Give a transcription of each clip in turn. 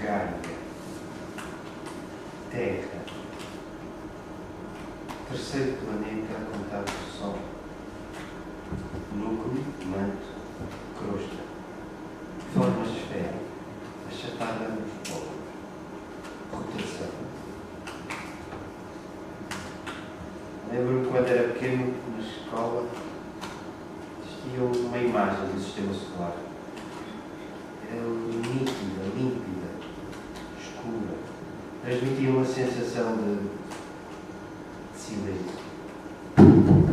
Gaia, Terra, terceiro planeta a contar do Sol, núcleo, manto, crosta, forma esfera, achatada nos polos, rotação. Lembro-me quando era pequeno, na escola, existia uma imagem do sistema solar. Era nítida, límpida, escura. Transmitia uma sensação de silêncio,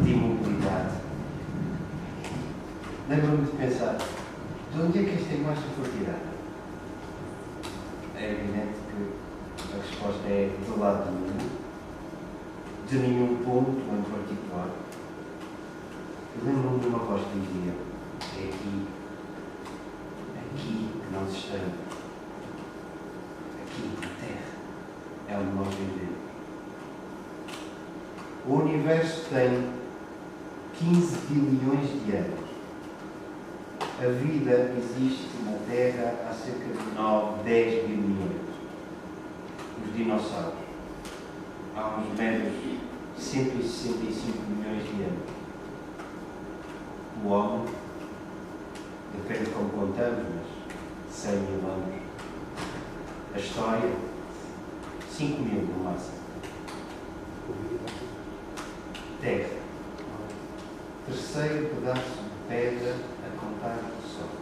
de imobilidade. Lembro-me de pensar, de onde é que esta imagem foi tirada? É evidente que a resposta é do lado do mundo, de nenhum ponto em particular. Eu lembro-me de uma voz que dizia, é aqui que nós estamos. Aqui, na Terra, é onde nós vivemos. O universo tem 15 bilhões de anos. A vida existe na Terra há cerca de 9, 10 bilhões. Os dinossauros, há uns meros 165 milhões de anos. O homem, depende de como contamos, mas 100 mil anos. A história, 5 mil no máximo. Terra, terceiro pedaço de pedra a contar do Sol.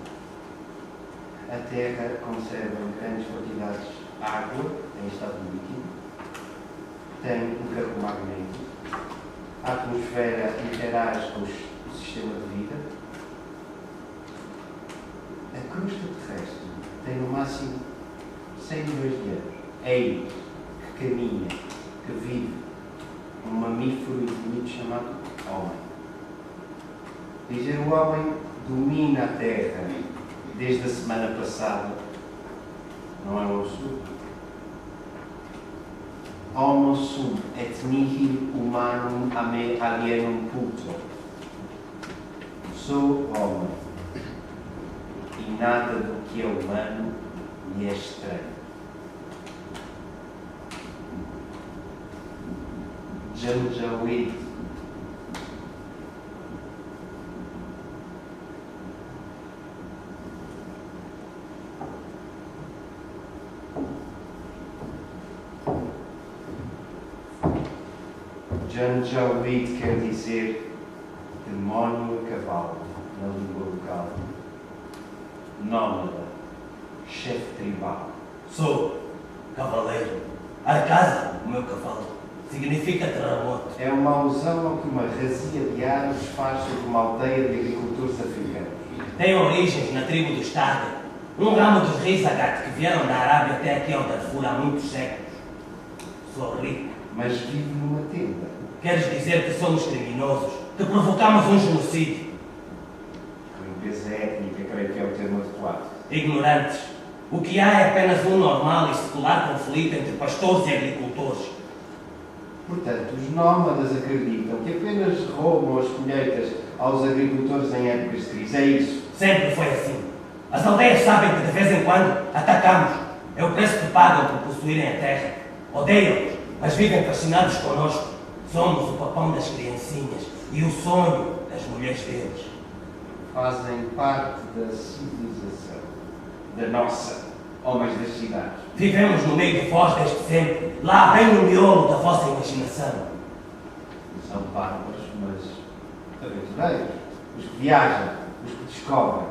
A Terra conserva grandes quantidades de água em estado líquido, tem um campo magnético, a atmosfera interage com o sistema de vida. A crosta terrestre tem no máximo 100 milhões de anos. É aí que caminha, que vive um mamífero infinito chamado homem. Dizer o homem domina a Terra desde a semana passada não é um absurdo. Homo sum et nihil humanum a me alienum puto. Sou homem e nada do que é humano me é estranho. Janjaweed. Janjaweed quer dizer demónio a cavalo, na língua local. Nómada, chefe tribal. Sou cavaleiro. Arcasa, o meu cavalo. Significa terremoto. É uma alusão ao que uma razia de árabes faz sobre uma aldeia de agricultores africanos. Tem origens na tribo do Stade, um ramo dos Rizagat que vieram da Arábia até aqui ao Darfur há muitos séculos. Sou rico. Mas vive numa tenda. Queres dizer que somos criminosos, que provocamos um genocídio? Limpeza étnica, creio que é o termo adequado. Ignorantes. O que há é apenas um normal e secular conflito entre pastores e agricultores. Portanto, os nómadas acreditam que apenas roubam as colheitas aos agricultores em épocas de crise. É isso. Sempre foi assim. As aldeias sabem que de vez em quando atacamos. É o preço que pagam por possuírem a terra. Odeiam-nos, mas vivem fascinados connosco. Somos o papão das criancinhas e o sonho das mulheres deles. Fazem parte da civilização, da nossa, homens das cidades. Vivemos no meio de vós desde sempre, lá bem no miolo da vossa imaginação. São bárbaros, mas aventureiros, os que viajam, os que descobrem,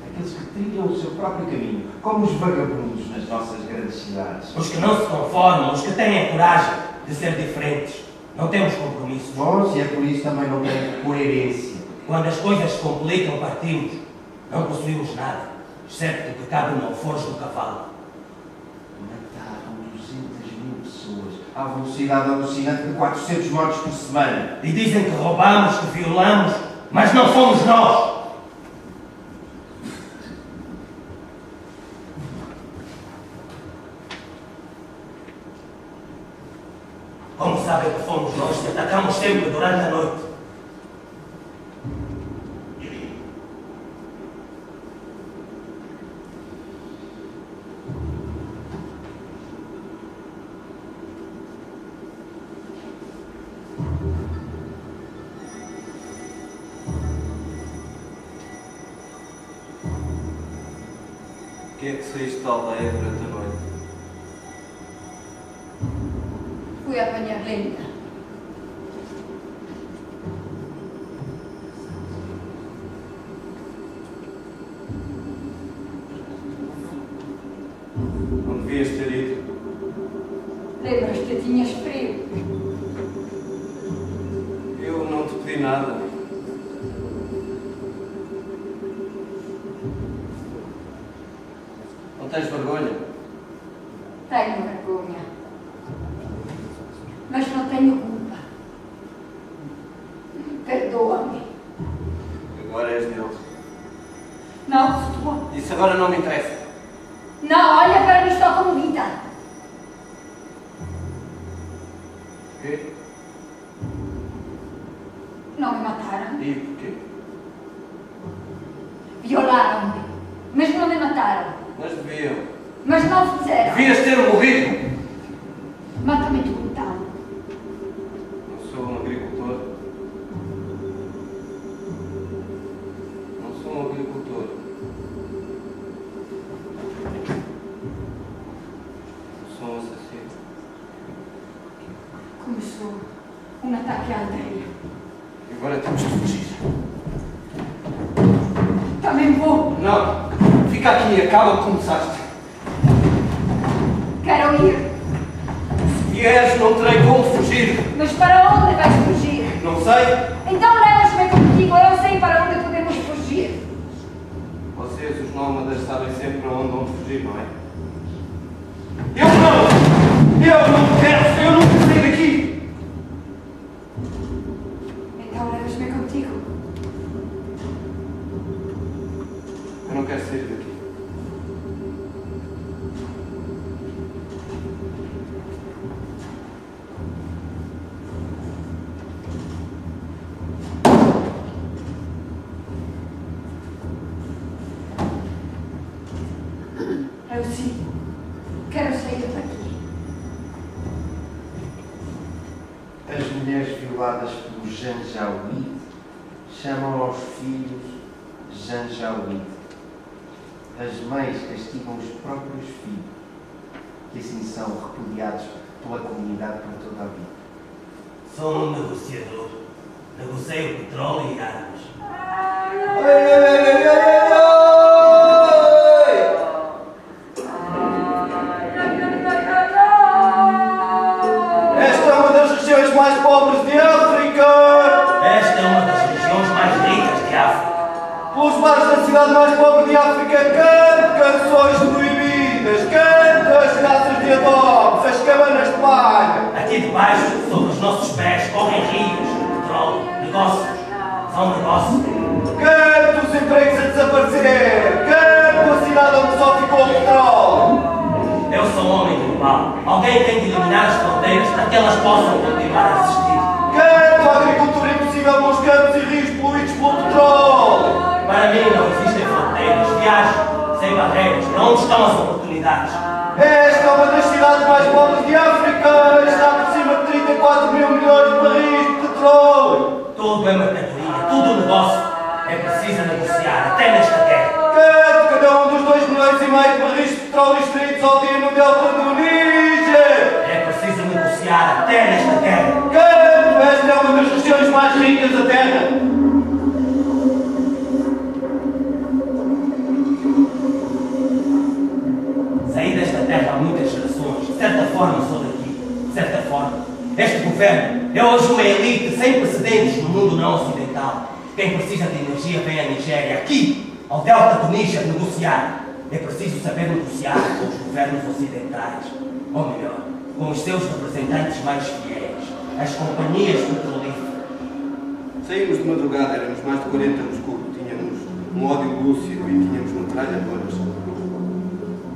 aqueles que trilham o seu próprio caminho, como os vagabundos nas nossas grandes cidades. Os que não se conformam, os que têm a coragem de ser diferentes. Não temos compromissos. Bom, se é por isso também não tem coerência. Quando as coisas se complicam, partimos. Não possuímos nada, excepto o que cabe no alforje do cavalo. Mataram 200.000 pessoas à velocidade alucinante de 400 mortos por semana. E dizem que roubamos, que violamos, mas não fomos nós. Como sabem que fomos nós que atacamos sempre durante a noite? que é que saíste da aldeia durante a noite? Fui apanhar lenda. Não devias ter ido. Lembras-te, tinhas frio. Eu não te pedi nada. Não tens vergonha? Tenho vergonha. Mas não tenho culpa. Perdoa-me. Agora és deles. Não estou. Isso agora não me interessa. Não, olha para mim, estou comovida. Porquê? Não me mataram. E porquê? Violaram-me. Mas não me mataram. Mas deviam. Mas não fizeram. Devias ter morrido. Mata-me tu então. Não sou um agricultor. Não sou um agricultor. Sou um assassino. Começou um ataque à aldeia. E agora temos de fugir. Também vou. Não! Fica aqui e acaba como começaste. Quero ir. Se vieres, não terei como fugir. Mas para onde vais fugir? Não sei. Então levas-me contigo. Eu sei para onde podemos fugir. Vocês, os nómadas, sabem sempre para onde fugir, não é? Eu não! Eu não quero! Eu não quero sair daqui! Então levas-me contigo. Eu não quero sair daqui. Eu sim. Quero sair daqui. As mulheres violadas pelo Janjaweed chamam aos filhos Janjaweed. As mães castigam os próprios filhos, que assim são repudiados pela comunidade por toda a vida. Sou um negociador. Negocio petróleo e armas. Esta é uma das regiões mais pobres de África! Esta é uma das regiões mais ricas de África. Pelos bares da cidade mais pobre de África, canto canções proibidas, canto as casas de adobes, as cabanas de palha. Aqui debaixo, sobre os nossos pés, correm rios de petróleo, negócios. São negócios. Canto os empregos a desaparecer, canto a cidade onde só ficou o petróleo. Eu sou um homem global. Alguém tem de eliminar as fronteiras para que elas possam continuar a existir. Canto a agricultura impossível nos campos e rios poluídos pelo petróleo. Para mim não existem fronteiras. Viajo sem barreiras. Para onde estão as oportunidades? Esta é uma das cidades mais pobres de África, está por cima de 34 mil milhões de barris de petróleo. Tudo é mercadoria, tudo negócio. É preciso negociar, até nesta guerra. Canto cada um dos 2,5 milhões de barris de petróleo extraídos ao dia no delta do Níger. É preciso negociar, até nesta guerra. Canto, esta é uma das regiões mais ricas da Terra. Saí desta terra há muitas gerações. De certa forma sou daqui. De certa forma. Este governo é hoje uma elite sem precedentes no mundo não ocidental. Quem precisa de energia vem à Nigéria. Aqui, ao delta do Níger, negociar. É preciso saber negociar com os governos ocidentais. Ou melhor, com os seus representantes mais fiéis. As companhias petrolíferas. Saímos de madrugada, éramos mais de 40 no escuro. Tínhamos um ódio lúcido e tínhamos metralhadoras.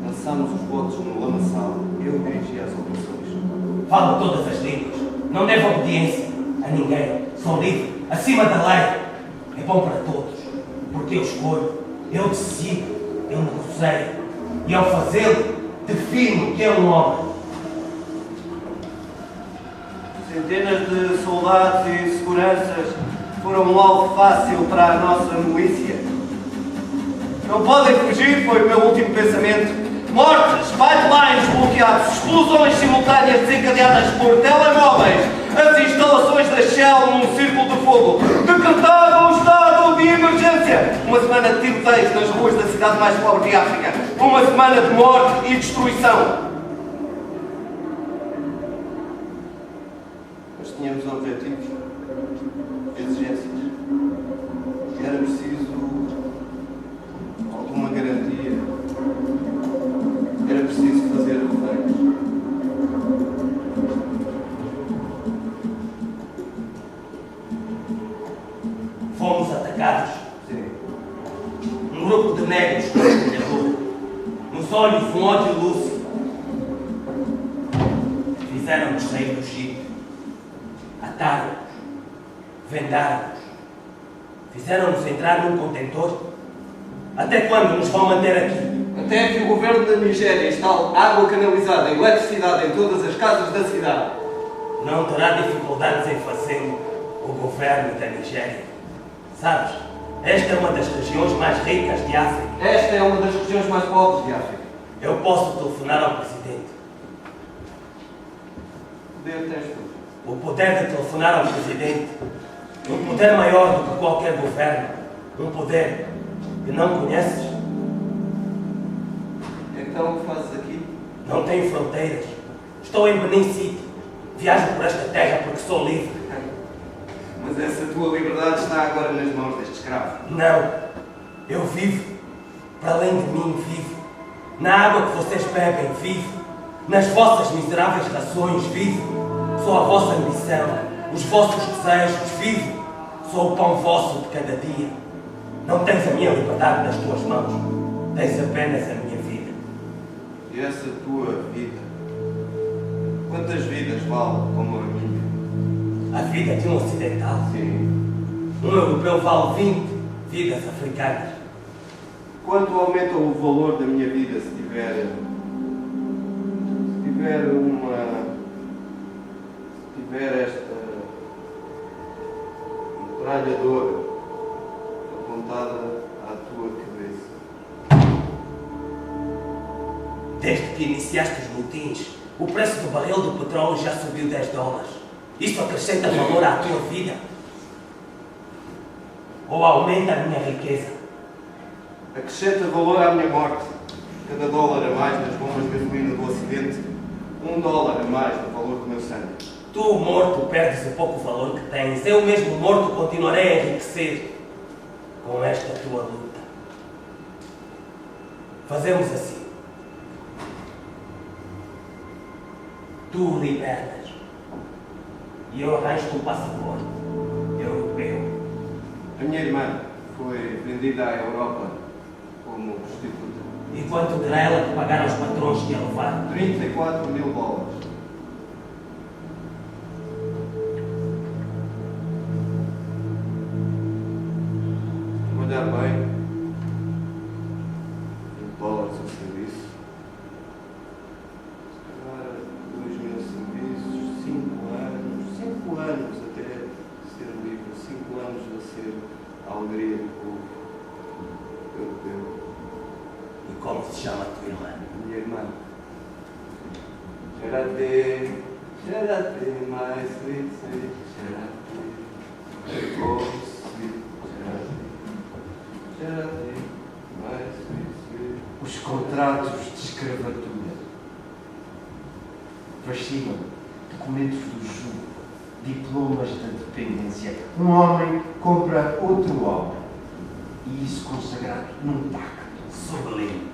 Lançámos os botes no lamaçal. Eu dirigi as operações. Falo todas as línguas. Não devo obediência a ninguém. Sou livre, acima da lei. É bom para todos, porque eu escolho, eu decido, eu negocio. E ao fazê-lo, defino que é um homem. Centenas de soldados e seguranças foram um alvo fácil para a nossa milícia. Não podem fugir, foi o meu último pensamento. Mortes, pipelines bloqueados, explosões simultâneas desencadeadas por telemóveis, as instalações da Shell num círculo de fogo. Decretado o estado de emergência. Uma semana de tiroteios nas ruas da cidade mais pobre de África. Uma semana de morte e destruição. Mas tínhamos objetivos, exigências. E era preciso alguma garantia. Era preciso fazer refeitos. Fomos atacados. Sim. Um grupo de negros com rua. Nos olhos um ódio lúcido. Fizeram-nos sair do Chile. Ataram-nos. Vendaram-nos. Fizeram-nos entrar num contentor. Até quando nos vão manter aqui? Até que o governo da Nigéria instale água canalizada e eletricidade em todas as casas da cidade. Não terá dificuldades em fazê-lo o governo da Nigéria. Sabes, esta é uma das regiões mais ricas de África. Esta é uma das regiões mais pobres de África. Eu posso telefonar ao presidente. Poder tens tu. O poder de telefonar ao presidente. Um poder maior do que qualquer governo. Um poder que não conheces. Então o que fazes aqui? Não tenho fronteiras. Estou em Benin City. Viajo por esta terra porque sou livre. Mas essa tua liberdade está agora nas mãos deste escravo. Não. Eu vivo. Para além de mim, vivo. Na água que vocês bebem, vivo. Nas vossas miseráveis rações, vivo. Sou a vossa ambição. Os vossos desejos, vivo. Sou o pão vosso de cada dia. Não tens a minha liberdade nas tuas mãos. Tens apenas a minha vida. E essa tua vida? Quantas vidas vale como a minha? A vida de um ocidental. Sim. Um europeu vale 20 vidas africanas. Quanto aumenta o valor da minha vida se tiver esta metralhadora apontada à tua cabeça? Desde que iniciaste os motins, o preço do barril do petróleo já subiu $10. Isto acrescenta valor à tua vida? Ou aumenta a minha riqueza? Acrescenta valor à minha morte. Cada dólar a mais nas bombas de gasolina do Ocidente, $1 a mais no valor do meu sangue. Tu, morto, perdes o pouco valor que tens. Eu mesmo morto continuarei a enriquecer com esta tua luta. Fazemos assim. Tu libertas e eu arranjo-te um passaporte europeu. A minha irmã foi vendida à Europa como prostituta. E quanto terá ela de pagar aos patrões que a levaram? $34 mil. Olhar bem, $20 ao serviço, se calhar 2.000 serviços, 5 anos até ser livre, 5 anos a ser a alegria do povo europeu. E como se chama a tua irmã? Minha irmã. Charate, my sweet, sweet, charate, oh sweet, charate, my sweet, sweet. Os contratos de escravatura fascinam, documentos do jugo, diplomas da dependência. Um homem compra outro homem e isso consagrado num pacto. Sublime.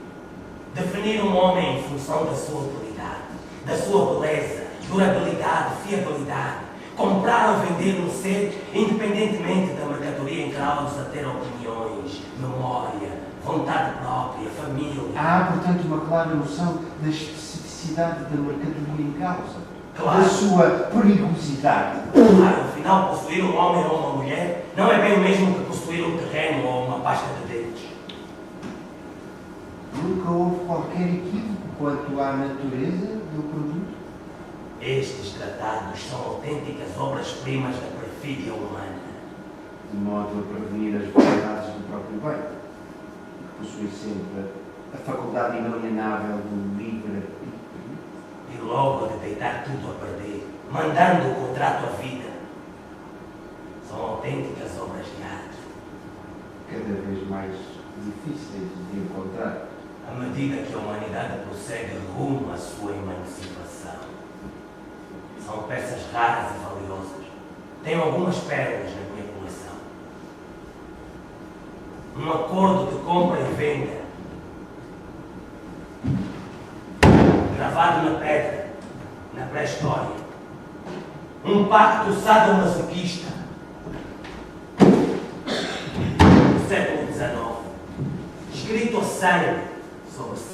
Definir um homem em função da sua utilidade, da sua beleza, durabilidade, fiabilidade. Comprar ou vender um ser, independentemente da mercadoria em causa, ter opiniões, memória, vontade própria, família. Há, portanto, uma clara noção da especificidade da mercadoria em causa, Claro. da sua perigosidade. Claro, afinal, possuir um homem ou uma mulher não é bem o mesmo que possuir um terreno ou uma pasta de dentes. Nunca houve qualquer equívoco quanto à natureza do produto. Estes tratados são autênticas obras-primas da perfídia humana. De modo a prevenir as variedades do próprio bem. possui sempre a faculdade inalienável do livre-arbítrio. E logo de deitar tudo a perder, mandando o contrato à vida, são autênticas obras de arte. Cada vez mais difíceis de encontrar. À medida que a humanidade prossegue rumo à sua emancipação. São peças raras e valiosas. Tenho algumas pérolas na minha coleção. Um acordo de compra e venda, gravado na pedra, na pré-história. Um pacto sadomasoquista do século XIX, escrito a sangue sobre